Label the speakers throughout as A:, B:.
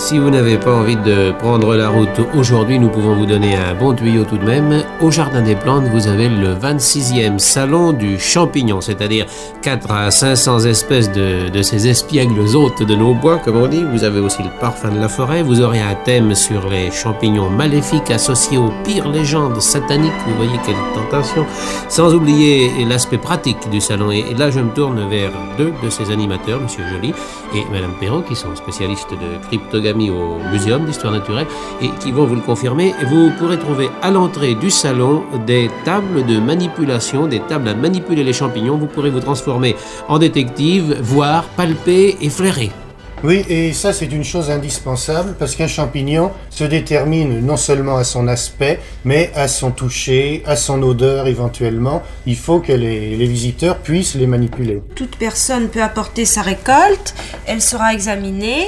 A: Si vous n'avez pas envie de prendre la route aujourd'hui, nous pouvons vous donner un bon tuyau tout de même. Au Jardin des Plantes, vous avez le 26e salon du champignon, c'est-à-dire 4 à 500 espèces de ces espiègles hôtes de nos bois, comme on dit. Vous avez aussi le parfum de la forêt. Vous aurez un thème sur les champignons maléfiques associés aux pires légendes sataniques. Vous voyez quelle tentation. Sans oublier l'aspect pratique du salon. Et là, je me tourne vers deux de ces animateurs, M. Joly et Mme Perrault, qui sont spécialistes de cryptogamie au Muséum d'Histoire Naturelle et qui vont vous le confirmer. Vous pourrez trouver à l'entrée du salon des tables de manipulation, des tables à manipuler les champignons. Vous pourrez vous transformer en détective, voir, palper et flairer.
B: Oui, et ça c'est une chose indispensable parce qu'un champignon se détermine non seulement à son aspect, mais à son toucher, à son odeur éventuellement. Il faut que les visiteurs puissent les manipuler.
C: Toute personne peut apporter sa récolte, elle sera examinée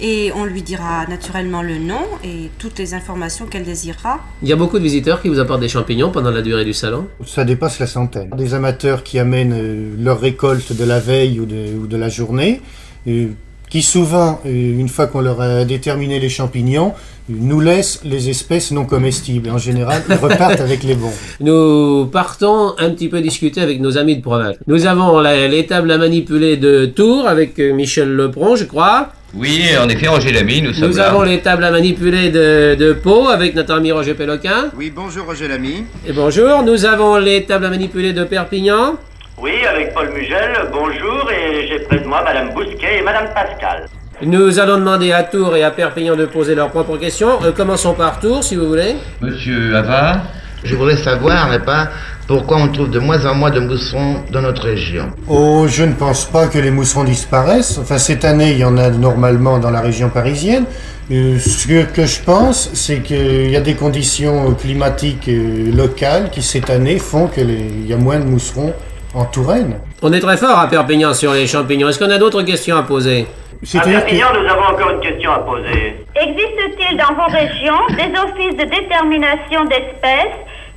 C: et on lui dira naturellement le nom et toutes les informations qu'elle désirera.
A: Il y a beaucoup de visiteurs qui vous apportent des champignons pendant la durée du salon?
B: Ça dépasse la centaine. Des amateurs qui amènent leur récolte de la veille ou de la journée, qui souvent, une fois qu'on leur a déterminé les champignons, nous laissent les espèces non comestibles. En général, ils repartent avec les bons.
A: Nous partons un petit peu discuter avec nos amis de province. Nous avons les tables à manipuler de Tours avec Michel Lepron, je crois.
D: Oui, en effet, Roger Lamy, nous sommes là.
A: Nous avons les tables à manipuler de Pau avec notre ami Roger Péloquin.
E: Oui, bonjour Roger Lamy.
A: Et bonjour. Nous avons les tables à manipuler de Perpignan.
F: Oui, avec Paul Mugel, bonjour, et j'ai près de moi Madame Bousquet et Madame Pascal.
A: Nous allons demander à Tours et à Perpignan de poser leurs propres questions. Commençons par Tours, si vous voulez.
D: Monsieur Havard.
G: Je voudrais savoir, n'est-ce pas, pourquoi on trouve de moins en moins de mousserons dans notre région.
B: Oh, je ne pense pas que les mousserons disparaissent. Enfin, cette année, il y en a normalement dans la région parisienne. Ce que je pense, c'est qu'il y a des conditions climatiques locales qui, cette année, font qu'il y a moins de mousserons en Touraine.
A: On est très fort à Perpignan sur les champignons. Est-ce qu'on a d'autres questions à poser?
F: À Perpignan, nous avons encore une question à poser.
H: Existe-t-il dans vos régions des offices de détermination d'espèces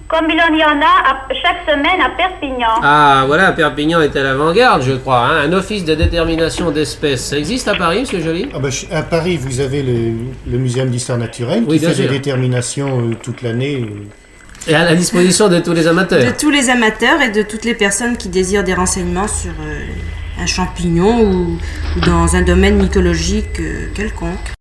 H: comme il y en a chaque semaine à Perpignan?
A: Ah, voilà, Perpignan est à l'avant-garde, je crois. Hein. Un office de détermination d'espèces. Ça existe à Paris, M. Joly?
B: À Paris, vous avez le Muséum d'Histoire Naturelle qui fait des déterminations toute l'année.
A: Et à la disposition de tous les amateurs.
C: De tous les amateurs et de toutes les personnes qui désirent des renseignements sur un champignon ou dans un domaine mycologique quelconque.